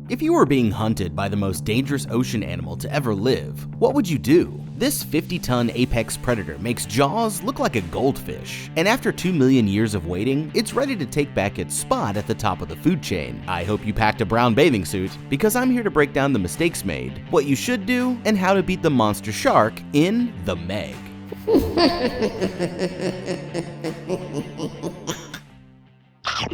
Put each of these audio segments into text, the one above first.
If you were being hunted by the most dangerous ocean animal to ever live, what would you do? This 50-ton apex predator makes Jaws look like a goldfish, and after 2 million years of waiting, it's ready to take back its spot at the top of the food chain. I hope you packed a brown bathing suit, because I'm here to break down the mistakes made, what you should do, and how to beat the monster shark in The Meg.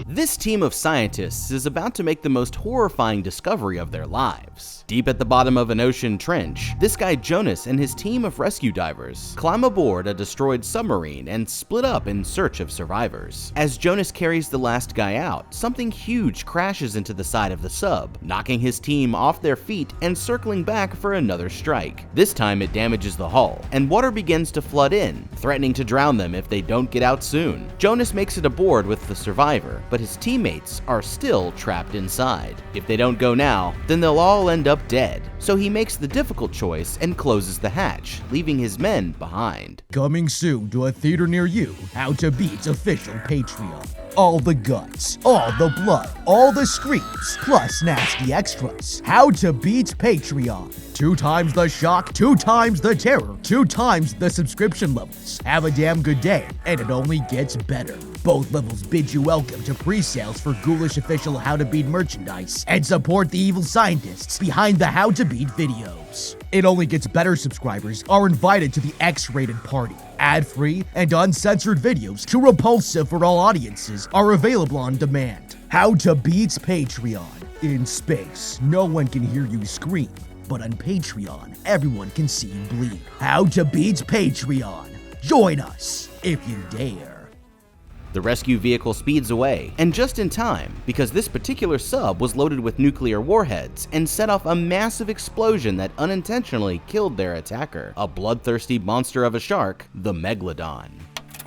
This team of scientists is about to make the most horrifying discovery of their lives. Deep at the bottom of an ocean trench, this guy Jonas and his team of rescue divers climb aboard a destroyed submarine and split up in search of survivors. As Jonas carries the last guy out, something huge crashes into the side of the sub, knocking his team off their feet and circling back for another strike. This time it damages the hull, and water begins to flood in, threatening to drown them if they don't get out soon. Jonas makes it aboard with the survivor, but his teammates are still trapped inside. If they don't go now, then they'll all end up dead. So he makes the difficult choice and closes the hatch, leaving his men behind. Coming soon to a theater near you, How to Beat's official Patreon. All the guts, all the blood, all the screams, plus nasty extras. How to Beat's Patreon. 2 times the shock, 2 times the terror, 2 times the subscription levels. Have a damn good day, and it only gets better. Both levels bid you welcome to pre-sales for ghoulish official How to Beat merchandise and support the evil scientists behind the How to Beat videos. It only gets better. Subscribers are invited to the X-rated party. Ad-free and uncensored videos too repulsive for all audiences are available on demand. How to Beat's Patreon. In space, no one can hear you scream, but on Patreon, everyone can see you bleed. How to Beat's Patreon. Join us if you dare. The rescue vehicle speeds away, and just in time, because this particular sub was loaded with nuclear warheads and set off a massive explosion that unintentionally killed their attacker, a bloodthirsty monster of a shark, the Megalodon.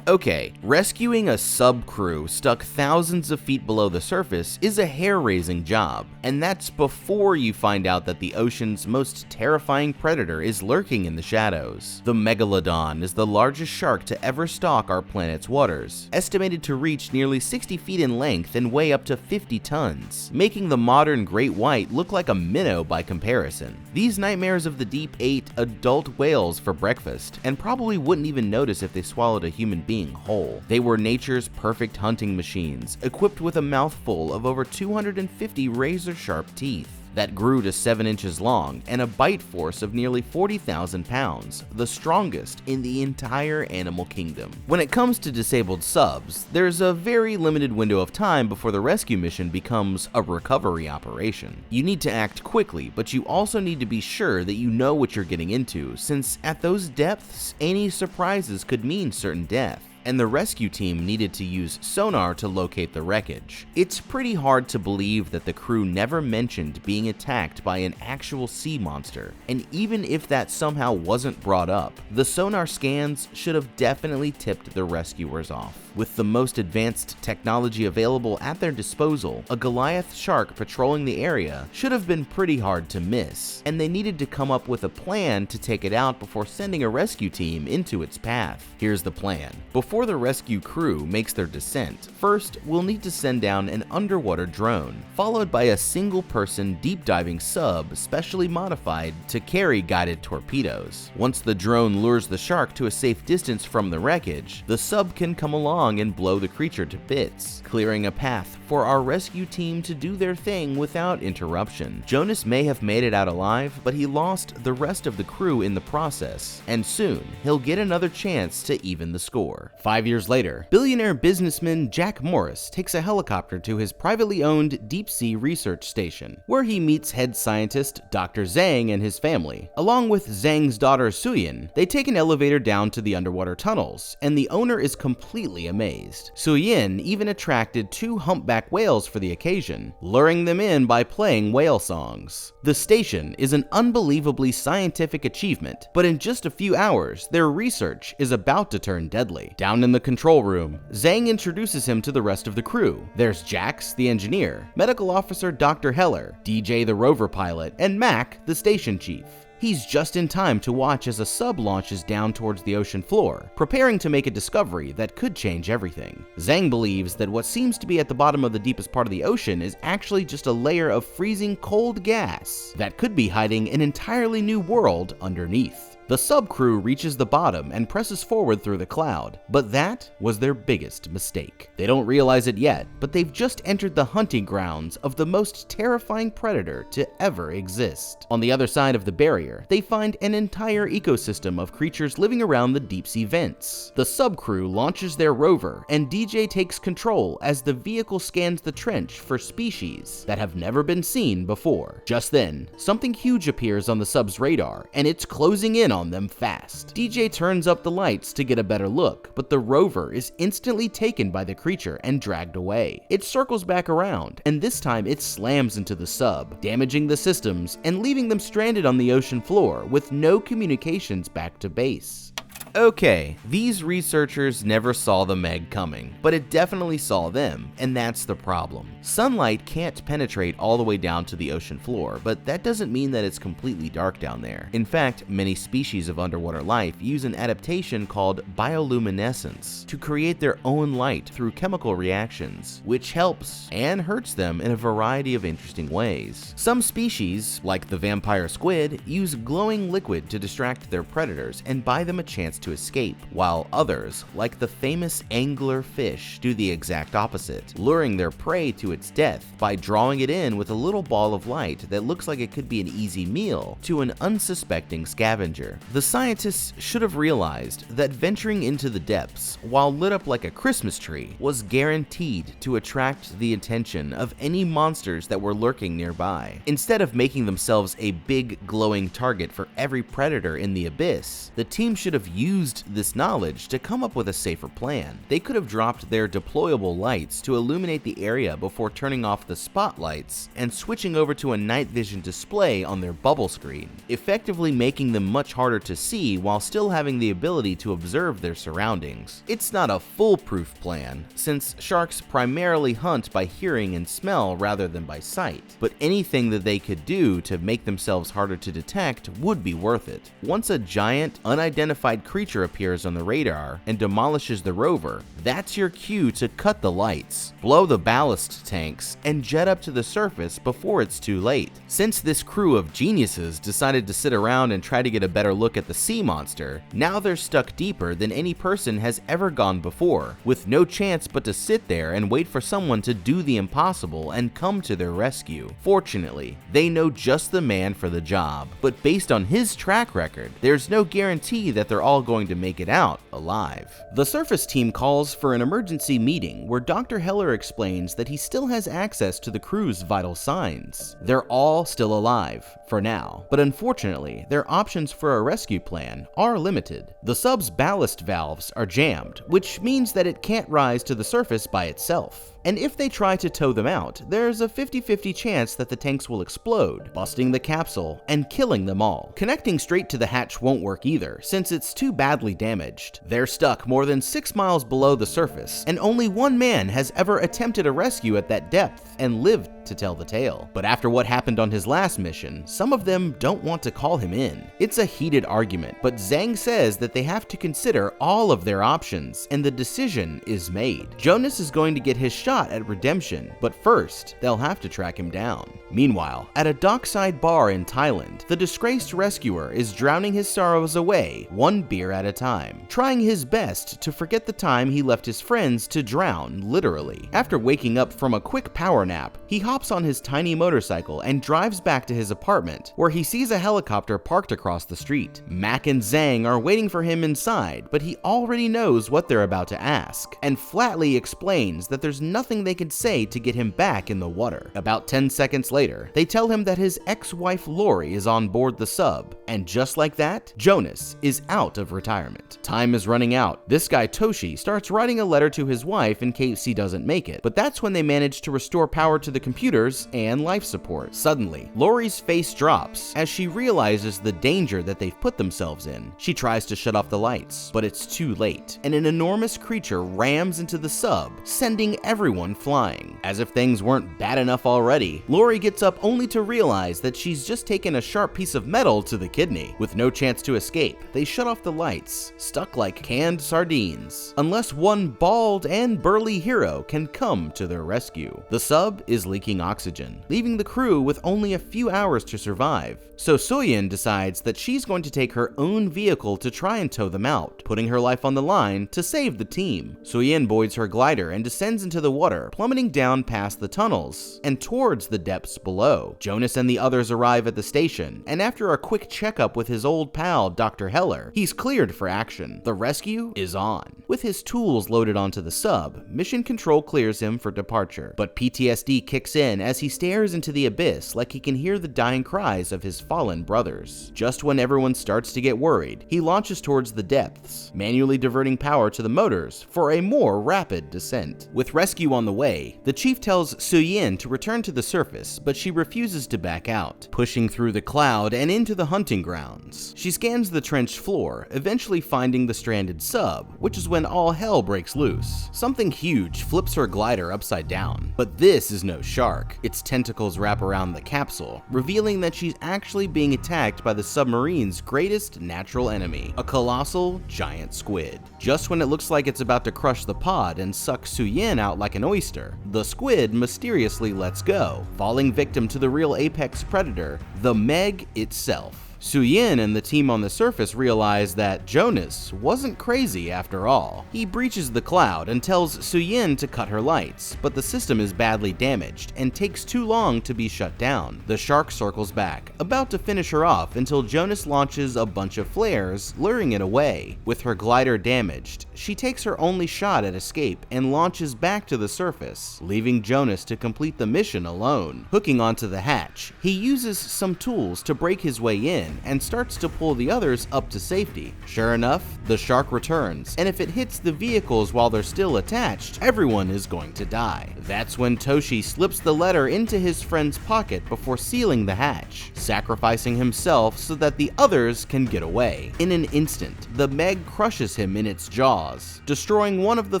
Okay, rescuing a sub-crew stuck thousands of feet below the surface is a hair-raising job, and that's before you find out that the ocean's most terrifying predator is lurking in the shadows. The Megalodon is the largest shark to ever stalk our planet's waters, estimated to reach nearly 60 feet in length and weigh up to 50 tons, making the modern great white look like a minnow by comparison. These nightmares of the deep ate adult whales for breakfast, and probably wouldn't even notice if they swallowed a human being whole. They were nature's perfect hunting machines, equipped with a mouthful of over 250 razor-sharp teeth that grew to 7 inches long and a bite force of nearly 40,000 pounds, the strongest in the entire animal kingdom. When it comes to disabled subs, there's a very limited window of time before the rescue mission becomes a recovery operation. You need to act quickly, but you also need to be sure that you know what you're getting into, since at those depths, any surprises could mean certain death, and the rescue team needed to use sonar to locate the wreckage. It's pretty hard to believe that the crew never mentioned being attacked by an actual sea monster, and even if that somehow wasn't brought up, the sonar scans should have definitely tipped the rescuers off. With the most advanced technology available at their disposal, a Goliath shark patrolling the area should have been pretty hard to miss, and they needed to come up with a plan to take it out before sending a rescue team into its path. Here's the plan. Before the rescue crew makes their descent, first we'll need to send down an underwater drone, followed by a single-person deep-diving sub specially modified to carry guided torpedoes. Once the drone lures the shark to a safe distance from the wreckage, the sub can come along and blow the creature to bits, clearing a path for our rescue team to do their thing without interruption. Jonas may have made it out alive, but he lost the rest of the crew in the process, and soon he'll get another chance to even the score. 5 years later, billionaire businessman Jack Morris takes a helicopter to his privately owned deep-sea research station, where he meets head scientist Dr. Zhang and his family. Along with Zhang's daughter Suyin, they take an elevator down to the underwater tunnels, and the owner is completely amazed. Suyin even attracted 2 humpback whales for the occasion, luring them in by playing whale songs. The station is an unbelievably scientific achievement, but in just a few hours, their research is about to turn deadly. Down in the control room, Zhang introduces him to the rest of the crew. There's Jax, the engineer, medical officer Dr. Heller, DJ the rover pilot, and Mac, the station chief. He's just in time to watch as a sub launches down towards the ocean floor, preparing to make a discovery that could change everything. Zhang believes that what seems to be at the bottom of the deepest part of the ocean is actually just a layer of freezing cold gas that could be hiding an entirely new world underneath. The sub crew reaches the bottom and presses forward through the cloud, but that was their biggest mistake. They don't realize it yet, but they've just entered the hunting grounds of the most terrifying predator to ever exist. On the other side of the barrier, they find an entire ecosystem of creatures living around the deep sea vents. The sub crew launches their rover, and DJ takes control as the vehicle scans the trench for species that have never been seen before. Just then, something huge appears on the sub's radar, and it's closing in on them fast. DJ turns up the lights to get a better look, but the rover is instantly taken by the creature and dragged away. It circles back around, and this time it slams into the sub, damaging the systems and leaving them stranded on the ocean floor with no communications back to base. Okay, these researchers never saw the Meg coming, but it definitely saw them, and that's the problem. Sunlight can't penetrate all the way down to the ocean floor, but that doesn't mean that it's completely dark down there. In fact, many species of underwater life use an adaptation called bioluminescence to create their own light through chemical reactions, which helps and hurts them in a variety of interesting ways. Some species, like the vampire squid, use glowing liquid to distract their predators and buy them a chance to escape, while others, like the famous angler fish, do the exact opposite, luring their prey to its death by drawing it in with a little ball of light that looks like it could be an easy meal to an unsuspecting scavenger. The scientists should have realized that venturing into the depths, while lit up like a Christmas tree, was guaranteed to attract the attention of any monsters that were lurking nearby. Instead of making themselves a big glowing target for every predator in the abyss, the team should have used this knowledge to come up with a safer plan. They could have dropped their deployable lights to illuminate the area before turning off the spotlights and switching over to a night vision display on their bubble screen, effectively making them much harder to see while still having the ability to observe their surroundings. It's not a foolproof plan, since sharks primarily hunt by hearing and smell rather than by sight, but anything that they could do to make themselves harder to detect would be worth it. Once a giant, unidentified creature appears on the radar and demolishes the rover, that's your cue to cut the lights, blow the ballast tanks, and jet up to the surface before it's too late. Since this crew of geniuses decided to sit around and try to get a better look at the sea monster, now they're stuck deeper than any person has ever gone before, with no chance but to sit there and wait for someone to do the impossible and come to their rescue. Fortunately, they know just the man for the job, but based on his track record, there's no guarantee that they're all going to make it out alive. The surface team calls for an emergency meeting where Dr. Heller explains that he still has access to the crew's vital signs. They're all still alive, for now, but unfortunately, their options for a rescue plan are limited. The sub's ballast valves are jammed, which means that it can't rise to the surface by itself. And if they try to tow them out, there's a 50-50 chance that the tanks will explode, busting the capsule and killing them all. Connecting straight to the hatch won't work either, since it's too badly damaged. They're stuck more than 6 miles below the surface, and only one man has ever attempted a rescue at that depth and lived to tell the tale. But after what happened on his last mission, some of them don't want to call him in. It's a heated argument, but Zhang says that they have to consider all of their options, and the decision is made. Jonas is going to get his shot at redemption, but first, they'll have to track him down. Meanwhile, at a dockside bar in Thailand, the disgraced rescuer is drowning his sorrows away, one beer at a time, trying his best to forget the time he left his friends to drown, literally. After waking up from a quick power nap, he hops on his tiny motorcycle and drives back to his apartment, where he sees a helicopter parked across the street. Mac and Zhang are waiting for him inside, but he already knows what they're about to ask, and flatly explains that there's nothing they can say to get him back in the water. About 10 seconds later, they tell him that his ex-wife Lori is on board the sub, and just like that, Jonas is out of retirement. Time is running out. This guy Toshi starts writing a letter to his wife in case he doesn't make it, but that's when they manage to restore power to the computer computers, and life support. Suddenly, Lori's face drops as she realizes the danger that they've put themselves in. She tries to shut off the lights, but it's too late, and an enormous creature rams into the sub, sending everyone flying. As if things weren't bad enough already, Lori gets up only to realize that she's just taken a sharp piece of metal to the kidney. With no chance to escape, they shut off the lights, stuck like canned sardines, unless one bald and burly hero can come to their rescue. The sub is leaking oxygen, leaving the crew with only a few hours to survive. So Soyeon decides that she's going to take her own vehicle to try and tow them out, putting her life on the line to save the team. Soyeon boards her glider and descends into the water, plummeting down past the tunnels and towards the depths below. Jonas and the others arrive at the station, and after a quick checkup with his old pal, Dr. Heller, he's cleared for action. The rescue is on. With his tools loaded onto the sub, Mission Control clears him for departure, but PTSD kicks in as he stares into the abyss like he can hear the dying cries of his fallen brothers. Just when everyone starts to get worried, he launches towards the depths, manually diverting power to the motors for a more rapid descent. With rescue on the way, the chief tells Soyeon to return to the surface, but she refuses to back out, pushing through the cloud and into the hunting grounds. She scans the trenched floor, eventually finding the stranded sub, which is when all hell breaks loose. Something huge flips her glider upside down, but this is no shark. Its tentacles wrap around the capsule, revealing that she's actually being attacked by the submarine's greatest natural enemy, a colossal giant squid. Just when it looks like it's about to crush the pod and suck Soyeon out like an oyster, the squid mysteriously lets go, falling victim to the real apex predator, the Meg itself. Soyeon and the team on the surface realize that Jonas wasn't crazy after all. He breaches the cloud and tells Soyeon to cut her lights, but the system is badly damaged and takes too long to be shut down. The shark circles back, about to finish her off until Jonas launches a bunch of flares, luring it away. With her glider damaged, she takes her only shot at escape and launches back to the surface, leaving Jonas to complete the mission alone. Hooking onto the hatch, he uses some tools to break his way in and starts to pull the others up to safety. Sure enough, the shark returns, and if it hits the vehicles while they're still attached, everyone is going to die. That's when Toshi slips the letter into his friend's pocket before sealing the hatch, sacrificing himself so that the others can get away. In an instant, the Meg crushes him in its jaws, destroying one of the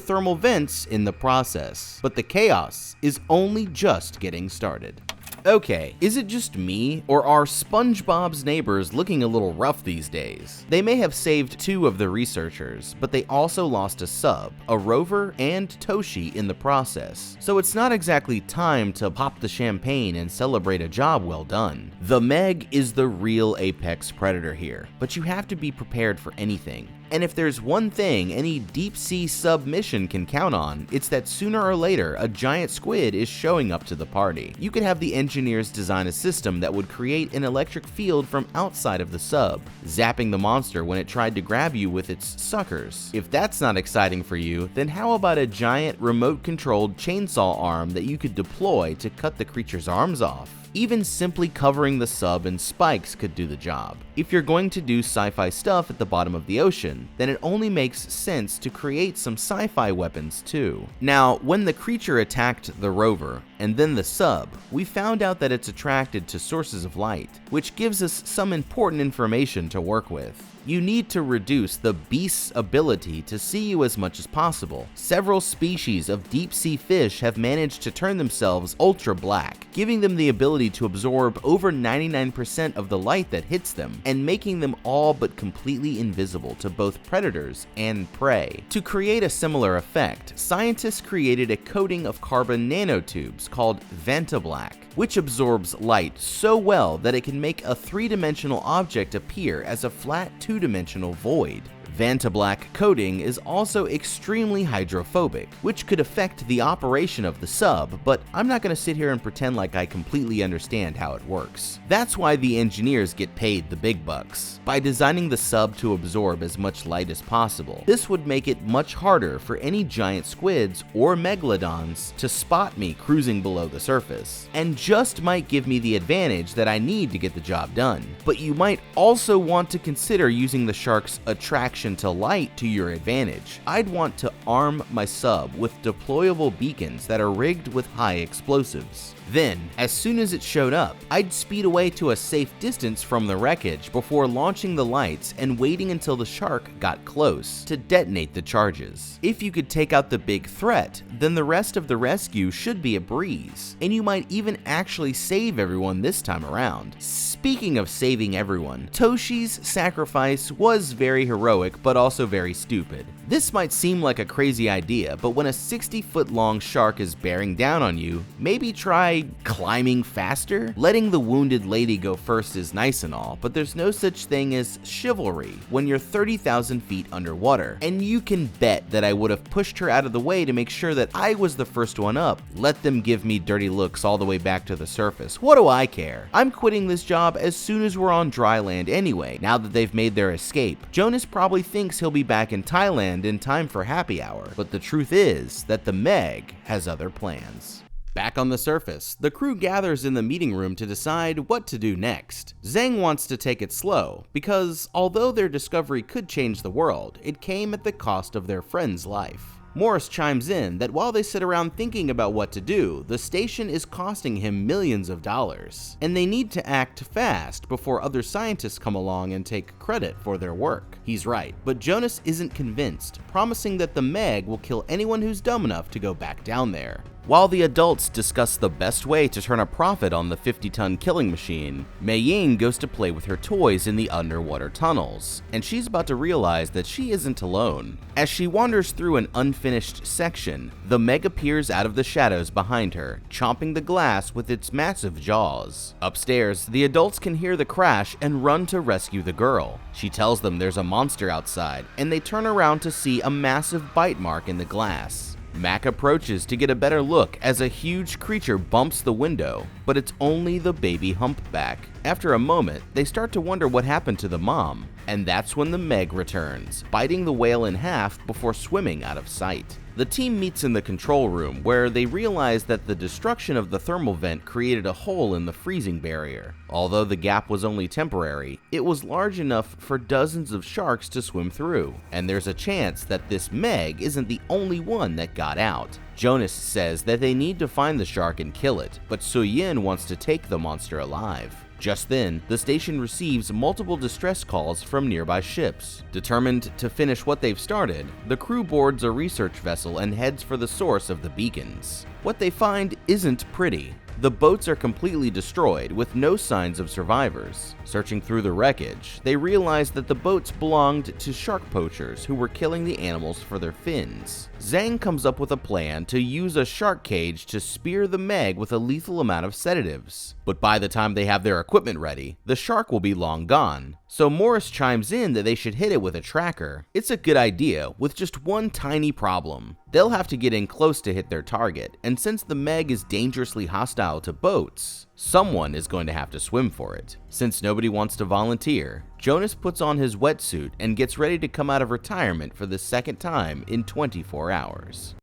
thermal vents in the process. But the chaos is only just getting started. Okay, is it just me, or are SpongeBob's neighbors looking a little rough these days? They may have saved 2 of the researchers, but they also lost a sub, a rover, and Toshi in the process. So it's not exactly time to pop the champagne and celebrate a job well done. The Meg is the real apex predator here, but you have to be prepared for anything. And if there's one thing any deep-sea sub mission can count on, it's that sooner or later a giant squid is showing up to the party. You could have the engineers design a system that would create an electric field from outside of the sub, zapping the monster when it tried to grab you with its suckers. If that's not exciting for you, then how about a giant remote-controlled chainsaw arm that you could deploy to cut the creature's arms off? Even simply covering the sub in spikes could do the job. If you're going to do sci-fi stuff at the bottom of the ocean, then it only makes sense to create some sci-fi weapons too. Now, when the creature attacked the rover, and then the sub, we found out that it's attracted to sources of light, which gives us some important information to work with. You need to reduce the beast's ability to see you as much as possible. Several species of deep-sea fish have managed to turn themselves ultra-black, giving them the ability to absorb over 99% of the light that hits them, and making them all but completely invisible to both predators and prey. To create a similar effect, scientists created a coating of carbon nanotubes called Vantablack, which absorbs light so well that it can make a 3-dimensional object appear as a flat 2-dimensional void. Vantablack coating is also extremely hydrophobic, which could affect the operation of the sub, but I'm not going to sit here and pretend like I completely understand how it works. That's why the engineers get paid the big bucks. By designing the sub to absorb as much light as possible, this would make it much harder for any giant squids or megalodons to spot me cruising below the surface, and just might give me the advantage that I need to get the job done. But you might also want to consider using the shark's attraction to light to your advantage. I'd want to arm my sub with deployable beacons that are rigged with high explosives. Then, as soon as it showed up, I'd speed away to a safe distance from the wreckage before launching the lights and waiting until the shark got close to detonate the charges. If you could take out the big threat, then the rest of the rescue should be a breeze, and you might even actually save everyone this time around. Speaking of saving everyone, Toshi's sacrifice was very heroic but also very stupid. This might seem like a crazy idea, but when a 60-foot-long shark is bearing down on you, maybe try climbing faster? Letting the wounded lady go first is nice and all, but there's no such thing as chivalry when you're 30,000 feet underwater, and you can bet that I would have pushed her out of the way to make sure that I was the first one up. Let them give me dirty looks all the way back to the surface. What do I care? I'm quitting this job as soon as we're on dry land anyway, now that they've made their escape. Jonas probably thinks he'll be back in Thailand in time for happy hour, but the truth is that the Meg has other plans. Back on the surface, the crew gathers in the meeting room to decide what to do next. Zhang wants to take it slow, because although their discovery could change the world, it came at the cost of their friend's life. Morris chimes in that while they sit around thinking about what to do, the station is costing him millions of dollars, and they need to act fast before other scientists come along and take credit for their work. He's right, but Jonas isn't convinced, promising that the Meg will kill anyone who's dumb enough to go back down there. While the adults discuss the best way to turn a profit on the 50-ton killing machine, Mei Ying goes to play with her toys in the underwater tunnels, and she's about to realize that she isn't alone. As she wanders through an unfinished section, the Meg appears out of the shadows behind her, chomping the glass with its massive jaws. Upstairs, the adults can hear the crash and run to rescue the girl. She tells them there's a monster outside, and they turn around to see a massive bite mark in the glass. Mac approaches to get a better look as a huge creature bumps the window, but it's only the baby humpback. After a moment, they start to wonder what happened to the mom, and that's when the Meg returns, biting the whale in half before swimming out of sight. The team meets in the control room, where they realize that the destruction of the thermal vent created a hole in the freezing barrier. Although the gap was only temporary, it was large enough for dozens of sharks to swim through, and there's a chance that this Meg isn't the only one that got out. Jonas says that they need to find the shark and kill it, but Suyin wants to take the monster alive. Just then, the station receives multiple distress calls from nearby ships. Determined to finish what they've started, the crew boards a research vessel and heads for the source of the beacons. What they find isn't pretty. The boats are completely destroyed with no signs of survivors. Searching through the wreckage, they realize that the boats belonged to shark poachers who were killing the animals for their fins. Zhang comes up with a plan to use a shark cage to spear the Meg with a lethal amount of sedatives. But by the time they have their equipment ready, the shark will be long gone. So Morris chimes in that they should hit it with a tracker. It's a good idea, with just one tiny problem. They'll have to get in close to hit their target, and since the Meg is dangerously hostile to boats, someone is going to have to swim for it. Since nobody wants to volunteer, Jonas puts on his wetsuit and gets ready to come out of retirement for the second time in 24 hours.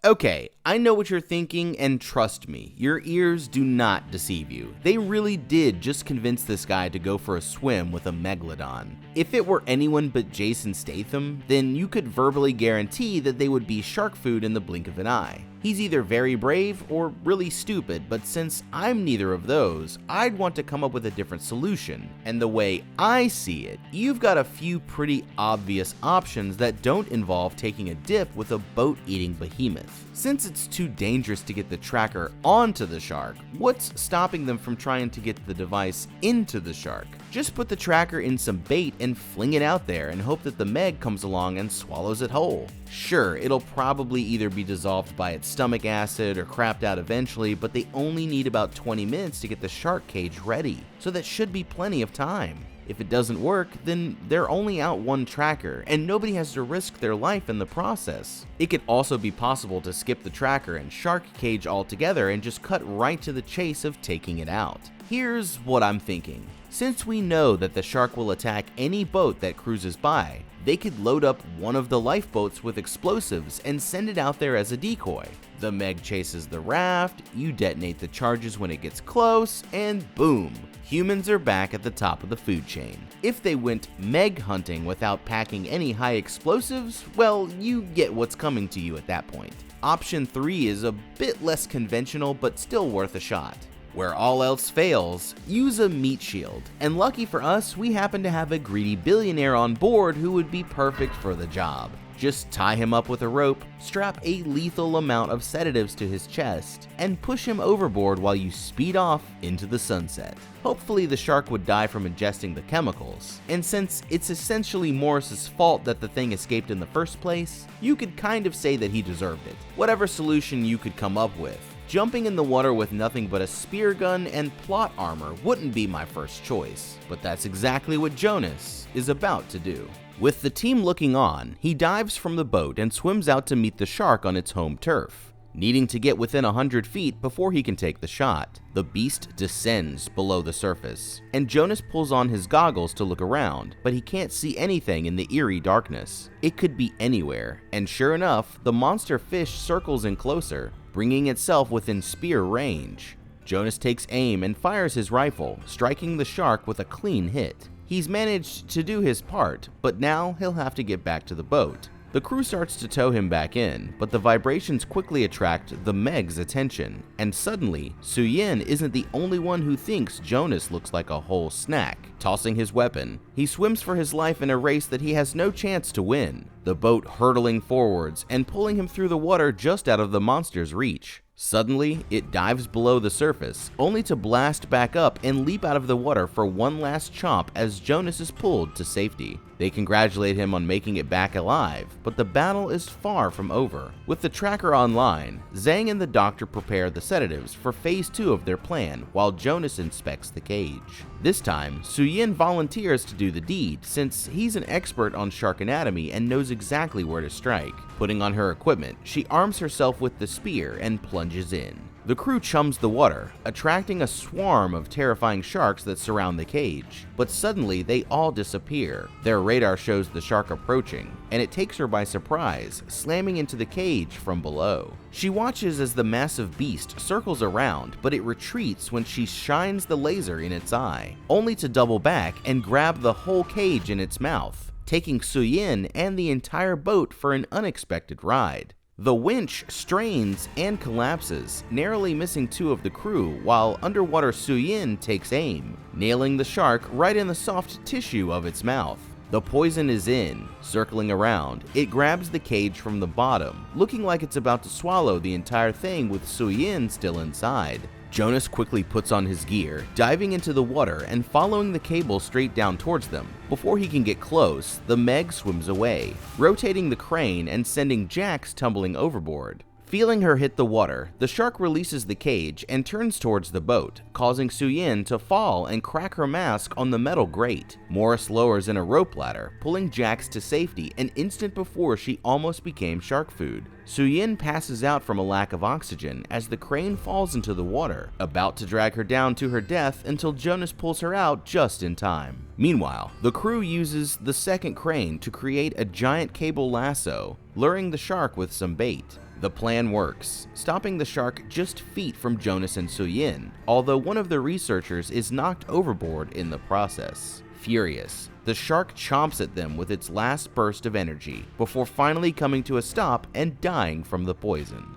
Okay, I know what you're thinking, and trust me, your ears do not deceive you. They really did just convince this guy to go for a swim with a megalodon. If it were anyone but Jason Statham, then you could verbally guarantee that they would be shark food in the blink of an eye. He's either very brave or really stupid, but since I'm neither of those, I'd want to come up with a different solution. And the way I see it, you've got a few pretty obvious options that don't involve taking a dip with a boat-eating behemoth. Since it's too dangerous to get the tracker onto the shark, what's stopping them from trying to get the device into the shark? Just put the tracker in some bait and fling it out there and hope that the Meg comes along and swallows it whole. Sure, it'll probably either be dissolved by its stomach acid or crapped out eventually, but they only need about 20 minutes to get the shark cage ready, so that should be plenty of time. If it doesn't work, then they're only out one tracker, and nobody has to risk their life in the process. It could also be possible to skip the tracker and shark cage altogether and just cut right to the chase of taking it out. Here's what I'm thinking. Since we know that the shark will attack any boat that cruises by, they could load up one of the lifeboats with explosives and send it out there as a decoy. The Meg chases the raft, you detonate the charges when it gets close, and boom! humans are back at the top of the food chain. If they went meg hunting without packing any high explosives, well, you get what's coming to you at that point. Option 3 is a bit less conventional but still worth a shot. Where all else fails, use a meat shield. And lucky for us, we happen to have a greedy billionaire on board who would be perfect for the job. Just tie him up with a rope, strap a lethal amount of sedatives to his chest, and push him overboard while you speed off into the sunset. Hopefully the shark would die from ingesting the chemicals, and since it's essentially Morris's fault that the thing escaped in the first place, you could kind of say that he deserved it. Whatever solution you could come up with, jumping in the water with nothing but a spear gun and plot armor wouldn't be my first choice, but that's exactly what Jonas is about to do. With the team looking on, he dives from the boat and swims out to meet the shark on its home turf, needing to get within 100 feet before he can take the shot. The beast descends below the surface, and Jonas pulls on his goggles to look around, but he can't see anything in the eerie darkness. It could be anywhere, and sure enough, the monster fish circles in closer, bringing itself within spear range. Jonas takes aim and fires his rifle, striking the shark with a clean hit. He's managed to do his part, but now he'll have to get back to the boat. The crew starts to tow him back in, but the vibrations quickly attract the Meg's attention, and suddenly, Suyin isn't the only one who thinks Jonas looks like a whole snack. Tossing his weapon, he swims for his life in a race that he has no chance to win, the boat hurtling forwards and pulling him through the water just out of the monster's reach. Suddenly, it dives below the surface, only to blast back up and leap out of the water for one last chomp as Jonas is pulled to safety. They congratulate him on making it back alive, but the battle is far from over. With the tracker online, Zhang and the doctor prepare the sedatives for phase 2 of their plan while Jonas inspects the cage. This time, Suyin volunteers to do the deed since he's an expert on shark anatomy and knows exactly where to strike. Putting on her equipment, she arms herself with the spear and plunges in. The crew chums the water, attracting a swarm of terrifying sharks that surround the cage, but suddenly they all disappear. Their radar shows the shark approaching, and it takes her by surprise, slamming into the cage from below. She watches as the massive beast circles around, but it retreats when she shines the laser in its eye, only to double back and grab the whole cage in its mouth, taking Suyin and the entire boat for an unexpected ride. The winch strains and collapses, narrowly missing 2 of the crew, while underwater Suyin takes aim, nailing the shark right in the soft tissue of its mouth. The poison is in. Circling around, it grabs the cage from the bottom, looking like it's about to swallow the entire thing with Suyin still inside. Jonas quickly puts on his gear, diving into the water and following the cable straight down towards them. Before he can get close, the Meg swims away, rotating the crane and sending Jax tumbling overboard. Feeling her hit the water, the shark releases the cage and turns towards the boat, causing Suyin to fall and crack her mask on the metal grate. Morris lowers in a rope ladder, pulling Jax to safety an instant before she almost became shark food. Suyin passes out from a lack of oxygen as the crane falls into the water, about to drag her down to her death until Jonas pulls her out just in time. Meanwhile, the crew uses the second crane to create a giant cable lasso, luring the shark with some bait. The plan works, stopping the shark just feet from Jonas and Suyin, although one of the researchers is knocked overboard in the process. Furious, the shark chomps at them with its last burst of energy, before finally coming to a stop and dying from the poison.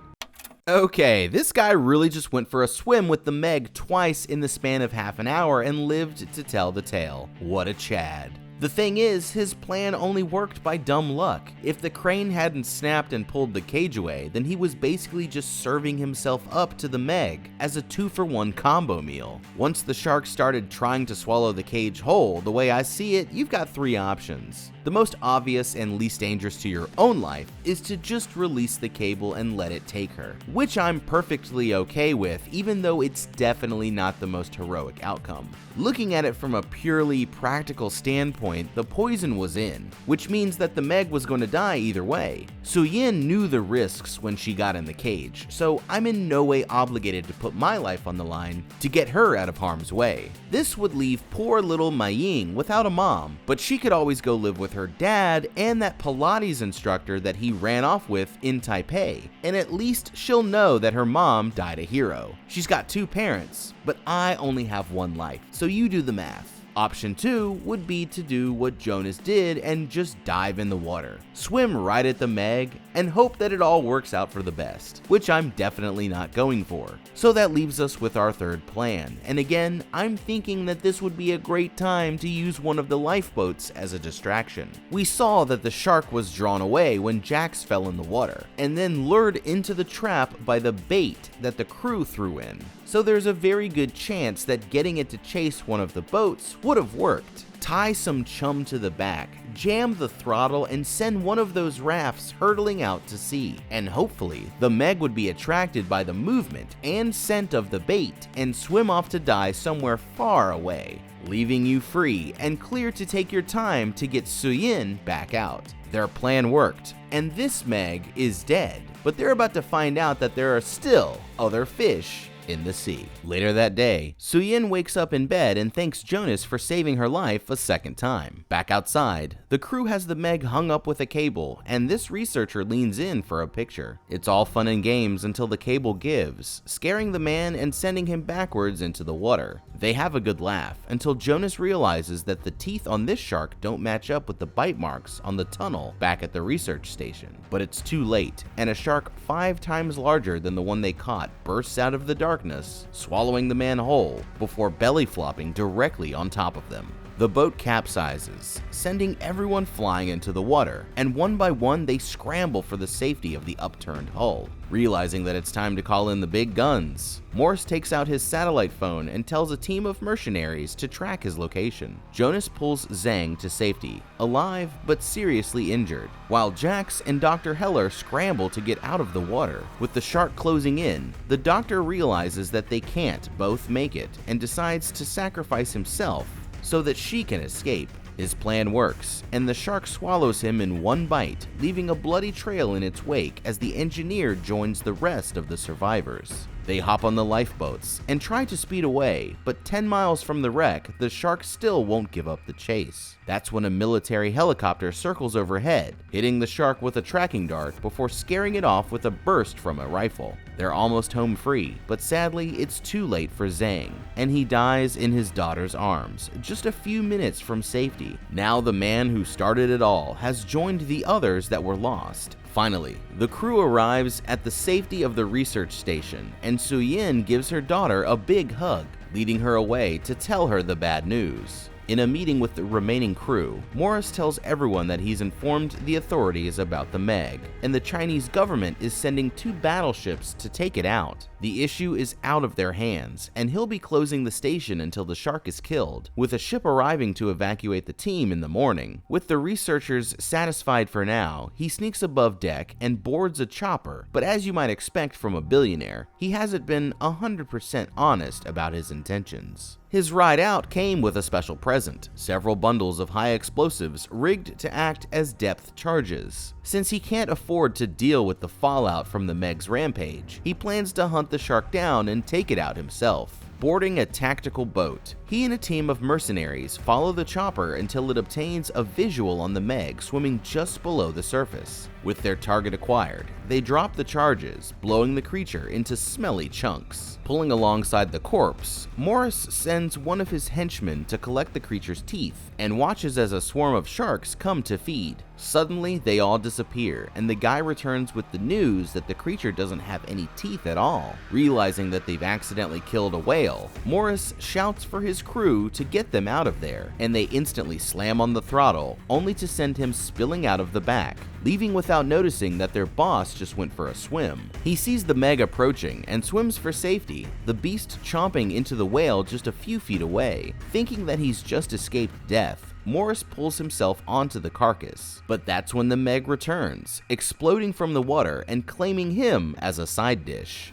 Okay, this guy really just went for a swim with the Meg twice in the span of half an hour and lived to tell the tale. What a Chad. The thing is, his plan only worked by dumb luck. If the crane hadn't snapped and pulled the cage away, then he was basically just serving himself up to the Meg as a 2-for-1 combo meal. Once the shark started trying to swallow the cage whole, the way I see it, you've got 3 options. The most obvious and least dangerous to your own life is to just release the cable and let it take her, which I'm perfectly okay with, even though it's definitely not the most heroic outcome. Looking at it from a purely practical standpoint, point, the poison was in, which means that the Meg was going to die either way. Suyin knew the risks when she got in the cage, so I'm in no way obligated to put my life on the line to get her out of harm's way. This would leave poor little Mai Ying without a mom, but she could always go live with her dad and that Pilates instructor that he ran off with in Taipei, and at least she'll know that her mom died a hero. She's got two parents, but I only have one life, so you do the math. Option 2 would be to do what Jonas did and just dive in the water, swim right at the Meg, and hope that it all works out for the best, which I'm definitely not going for. So that leaves us with our third plan, and again, I'm thinking that this would be a great time to use one of the lifeboats as a distraction. We saw that the shark was drawn away when Jax fell in the water, and then lured into the trap by the bait that the crew threw in. So there's a very good chance that getting it to chase one of the boats would have worked. Tie some chum to the back, jam the throttle, and send one of those rafts hurtling out to sea. And hopefully, the Meg would be attracted by the movement and scent of the bait and swim off to die somewhere far away, leaving you free and clear to take your time to get Suyin back out. Their plan worked, and this Meg is dead, but they're about to find out that there are still other fish in the sea. Later that day, Suyin wakes up in bed and thanks Jonas for saving her life a second time. Back outside, the crew has the Meg hung up with a cable, and this researcher leans in for a picture. It's all fun and games until the cable gives, scaring the man and sending him backwards into the water. They have a good laugh until Jonas realizes that the teeth on this shark don't match up with the bite marks on the tunnel back at the research station. But it's too late, and a shark 5 times larger than the one they caught bursts out of the darkness, swallowing the man whole before belly flopping directly on top of them. The boat capsizes, sending everyone flying into the water, and one by one they scramble for the safety of the upturned hull. Realizing that it's time to call in the big guns, Morris takes out his satellite phone and tells a team of mercenaries to track his location. Jonas pulls Zhang to safety, alive but seriously injured, while Jax and Dr. Heller scramble to get out of the water. With the shark closing in, the doctor realizes that they can't both make it and decides to sacrifice himself so that she can escape. His plan works, and the shark swallows him in one bite, leaving a bloody trail in its wake as the engineer joins the rest of the survivors. They hop on the lifeboats and try to speed away, but 10 miles from the wreck, the shark still won't give up the chase. That's when a military helicopter circles overhead, hitting the shark with a tracking dart before scaring it off with a burst from a rifle. They're almost home free, but sadly it's too late for Zhang, and he dies in his daughter's arms, just a few minutes from safety. Now the man who started it all has joined the others that were lost. Finally, the crew arrives at the safety of the research station, and Suyin gives her daughter a big hug, leading her away to tell her the bad news. In a meeting with the remaining crew, Morris tells everyone that he's informed the authorities about the Meg, and the Chinese government is sending 2 battleships to take it out. The issue is out of their hands, and he'll be closing the station until the shark is killed, with a ship arriving to evacuate the team in the morning. With the researchers satisfied for now, he sneaks above deck and boards a chopper, but as you might expect from a billionaire, he hasn't been 100% honest about his intentions. His ride out came with a special present, several bundles of high explosives rigged to act as depth charges. Since he can't afford to deal with the fallout from the Meg's rampage, he plans to hunt the shark down and take it out himself. Boarding a tactical boat, he and a team of mercenaries follow the chopper until it obtains a visual on the Meg swimming just below the surface. With their target acquired, they drop the charges, blowing the creature into smelly chunks. Pulling alongside the corpse, Morris sends one of his henchmen to collect the creature's teeth and watches as a swarm of sharks come to feed. Suddenly, they all disappear, and the guy returns with the news that the creature doesn't have any teeth at all. Realizing that they've accidentally killed a whale, Morris shouts for his crew to get them out of there, and they instantly slam on the throttle, only to send him spilling out of the back, leaving without noticing that their boss just went for a swim. He sees the Meg approaching and swims for safety, the beast chomping into the whale just a few feet away. Thinking that he's just escaped death, Morris pulls himself onto the carcass, but that's when the Meg returns, exploding from the water and claiming him as a side dish.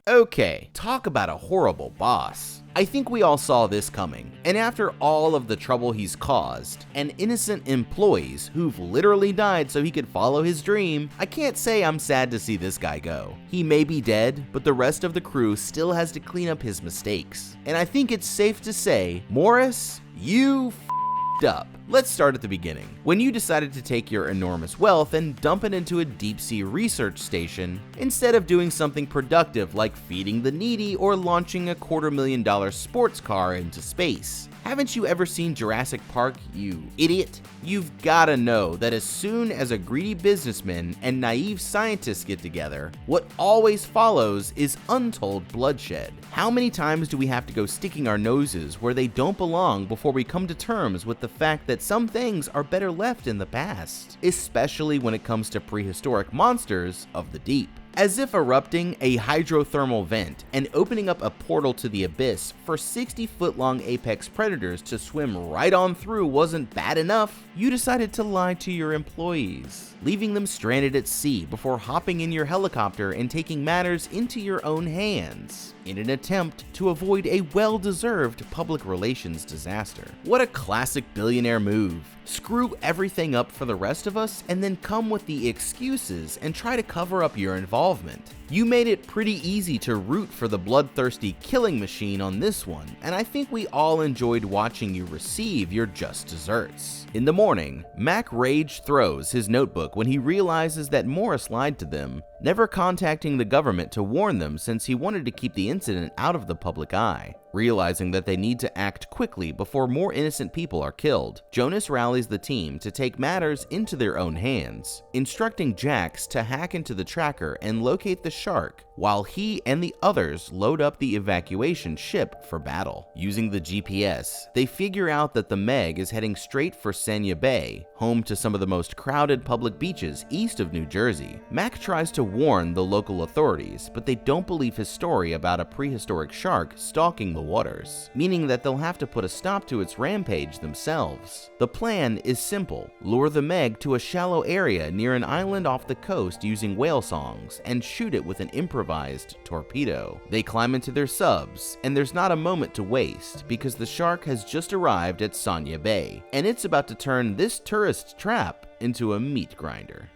Okay, talk about a horrible boss. I think we all saw this coming, and after all of the trouble he's caused, and innocent employees who've literally died so he could follow his dream, I can't say I'm sad to see this guy go. He may be dead, but the rest of the crew still has to clean up his mistakes. And I think it's safe to say, Morris, you f***ed up. Let's start at the beginning. When you decided to take your enormous wealth and dump it into a deep-sea research station, instead of doing something productive like feeding the needy or launching a $250,000 sports car into space. Haven't you ever seen Jurassic Park, you idiot? You've gotta know that as soon as a greedy businessman and naive scientists get together, what always follows is untold bloodshed. How many times do we have to go sticking our noses where they don't belong before we come to terms with the fact that some things are better left in the past, especially when it comes to prehistoric monsters of the deep? As if erupting a hydrothermal vent and opening up a portal to the abyss for 60-foot-long apex predators to swim right on through wasn't bad enough, you decided to lie to your employees, leaving them stranded at sea before hopping in your helicopter and taking matters into your own hands in an attempt to avoid a well-deserved public relations disaster. What a classic billionaire move. Screw everything up for the rest of us and then come with the excuses and try to cover up your involvement. You made it pretty easy to root for the bloodthirsty killing machine on this one, and I think we all enjoyed watching you receive your just desserts. In the morning, Mac rage throws his notebook when he realizes that Morris lied to them, never contacting the government to warn them since he wanted to keep the incident out of the public eye. Realizing that they need to act quickly before more innocent people are killed, Jonas rallies the team to take matters into their own hands, instructing Jax to hack into the tracker and locate the shark, while he and the others load up the evacuation ship for battle. Using the GPS, they figure out that the Meg is heading straight for Sanya Bay, home to some of the most crowded public beaches east of New Jersey. Mac tries to warn the local authorities, but they don't believe his story about a prehistoric shark stalking the waters, meaning that they'll have to put a stop to its rampage themselves. The plan is simple: lure the Meg to a shallow area near an island off the coast using whale songs and shoot it with an improvised torpedo. They climb into their subs, and there's not a moment to waste because the shark has just arrived at Sanya Bay, and it's about to turn this tourist trap into a meat grinder.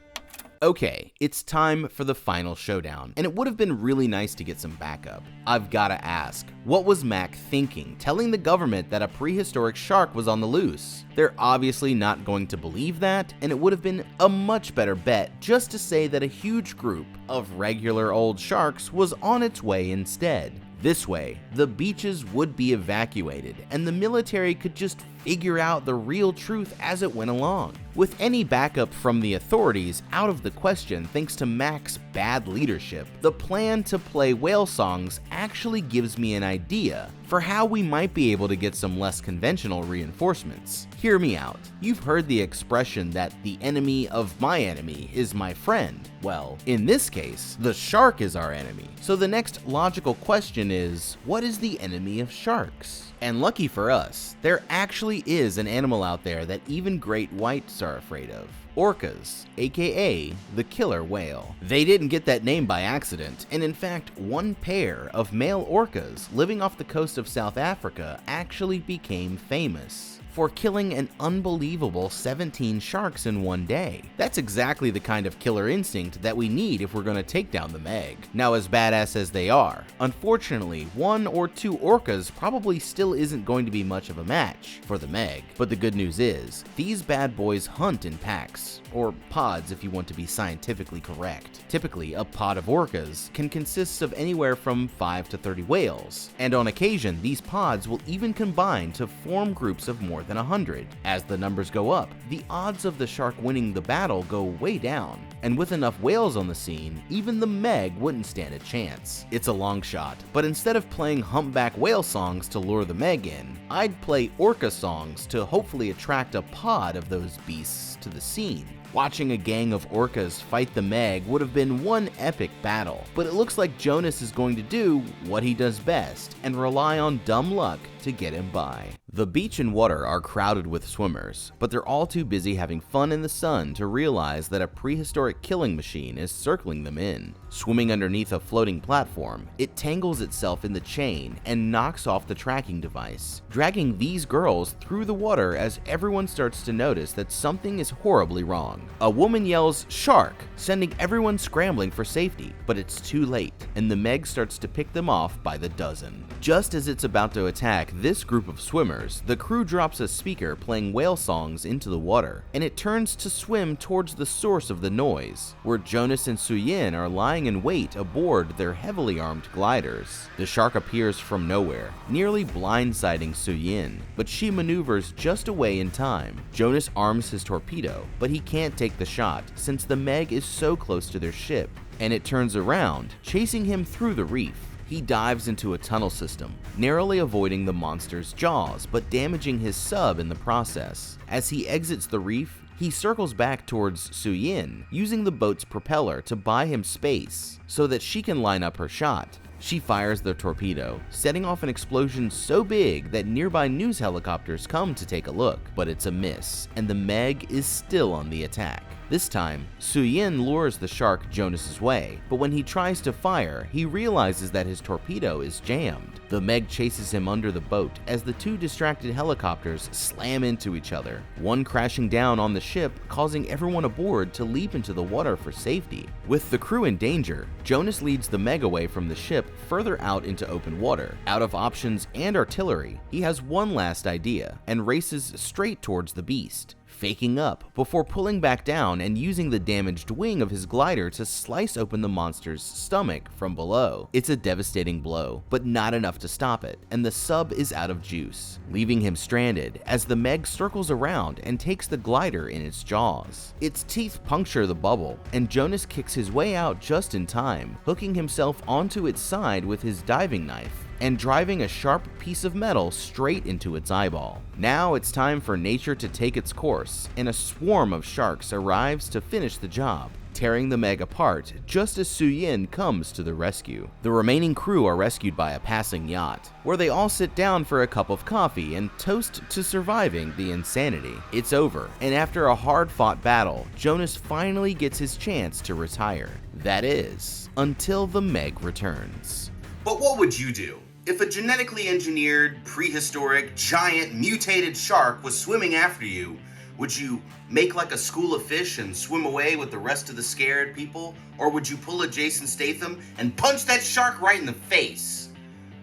Okay, it's time for the final showdown, and it would have been really nice to get some backup. I've gotta ask, what was Mac thinking, telling the government that a prehistoric shark was on the loose? They're obviously not going to believe that, and it would have been a much better bet just to say that a huge group of regular old sharks was on its way instead. This way, the beaches would be evacuated, and the military could just figure out the real truth as it went along. With any backup from the authorities out of the question thanks to Mac's bad leadership, the plan to play whale songs actually gives me an idea for how we might be able to get some less conventional reinforcements. Hear me out. You've heard the expression that the enemy of my enemy is my friend. Well, in this case, the shark is our enemy. So the next logical question is, what is the enemy of sharks? And lucky for us, there actually is an animal out there that even great whites are afraid of. Orcas, aka the killer whale. They didn't get that name by accident, and in fact, one pair of male orcas living off the coast of South Africa actually became famous for killing an unbelievable 17 sharks in one day. That's exactly the kind of killer instinct that we need if we're gonna take down the Meg. Now, as badass as they are, unfortunately, 1 or 2 orcas probably still isn't going to be much of a match for the Meg. But the good news is, these bad boys hunt in packs, or pods if you want to be scientifically correct. Typically, a pod of orcas can consist of anywhere from 5 to 30 whales, and on occasion, these pods will even combine to form groups of more than 100. As the numbers go up, the odds of the shark winning the battle go way down, and with enough whales on the scene, even the Meg wouldn't stand a chance. It's a long shot, but instead of playing humpback whale songs to lure the Meg in, I'd play orca songs to hopefully attract a pod of those beasts to the scene. Watching a gang of orcas fight the Meg would have been one epic battle, but it looks like Jonas is going to do what he does best and rely on dumb luck to get him by. The beach and water are crowded with swimmers, but they're all too busy having fun in the sun to realize that a prehistoric killing machine is circling them in. Swimming underneath a floating platform, it tangles itself in the chain and knocks off the tracking device, dragging these girls through the water as everyone starts to notice that something is horribly wrong. A woman yells, "Shark!" sending everyone scrambling for safety, but it's too late, and the Meg starts to pick them off by the dozen. Just as it's about to attack this group of swimmers, the crew drops a speaker playing whale songs into the water, and it turns to swim towards the source of the noise, where Jonas and Suyin are lying in wait aboard their heavily armed gliders. The shark appears from nowhere, nearly blindsiding Suyin, but she maneuvers just away in time. Jonas arms his torpedo, but he can't take the shot since the Meg is so close to their ship, and it turns around, chasing him through the reef. He dives into a tunnel system, narrowly avoiding the monster's jaws, but damaging his sub in the process. As he exits the reef, he circles back towards Suyin, using the boat's propeller to buy him space so that she can line up her shot. She fires the torpedo, setting off an explosion so big that nearby news helicopters come to take a look, but it's a miss, and the Meg is still on the attack. This time, Suyin lures the shark Jonas's way, but when he tries to fire, he realizes that his torpedo is jammed. The Meg chases him under the boat as the two distracted helicopters slam into each other, one crashing down on the ship, causing everyone aboard to leap into the water for safety. With the crew in danger, Jonas leads the Meg away from the ship further out into open water. Out of options and artillery, he has one last idea and races straight towards the beast, faking up before pulling back down and using the damaged wing of his glider to slice open the monster's stomach from below. It's a devastating blow, but not enough to stop it, and the sub is out of juice, leaving him stranded as the Meg circles around and takes the glider in its jaws. Its teeth puncture the bubble, and Jonas kicks his way out just in time, hooking himself onto its side with his diving knife and driving a sharp piece of metal straight into its eyeball. Now it's time for nature to take its course, and a swarm of sharks arrives to finish the job, tearing the Meg apart just as Suyin comes to the rescue. The remaining crew are rescued by a passing yacht, where they all sit down for a cup of coffee and toast to surviving the insanity. It's over, and after a hard-fought battle, Jonas finally gets his chance to retire. That is, until the Meg returns. But what would you do if a genetically engineered, prehistoric, giant, mutated shark was swimming after you? Would you make like a school of fish and swim away with the rest of the scared people? Or would you pull a Jason Statham and punch that shark right in the face?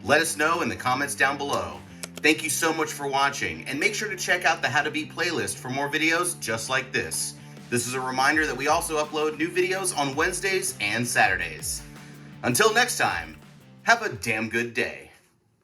Let us know in the comments down below. Thank you so much for watching, and make sure to check out the How to Beat playlist for more videos just like this. This is a reminder that we also upload new videos on Wednesdays and Saturdays. Until next time, have a damn good day.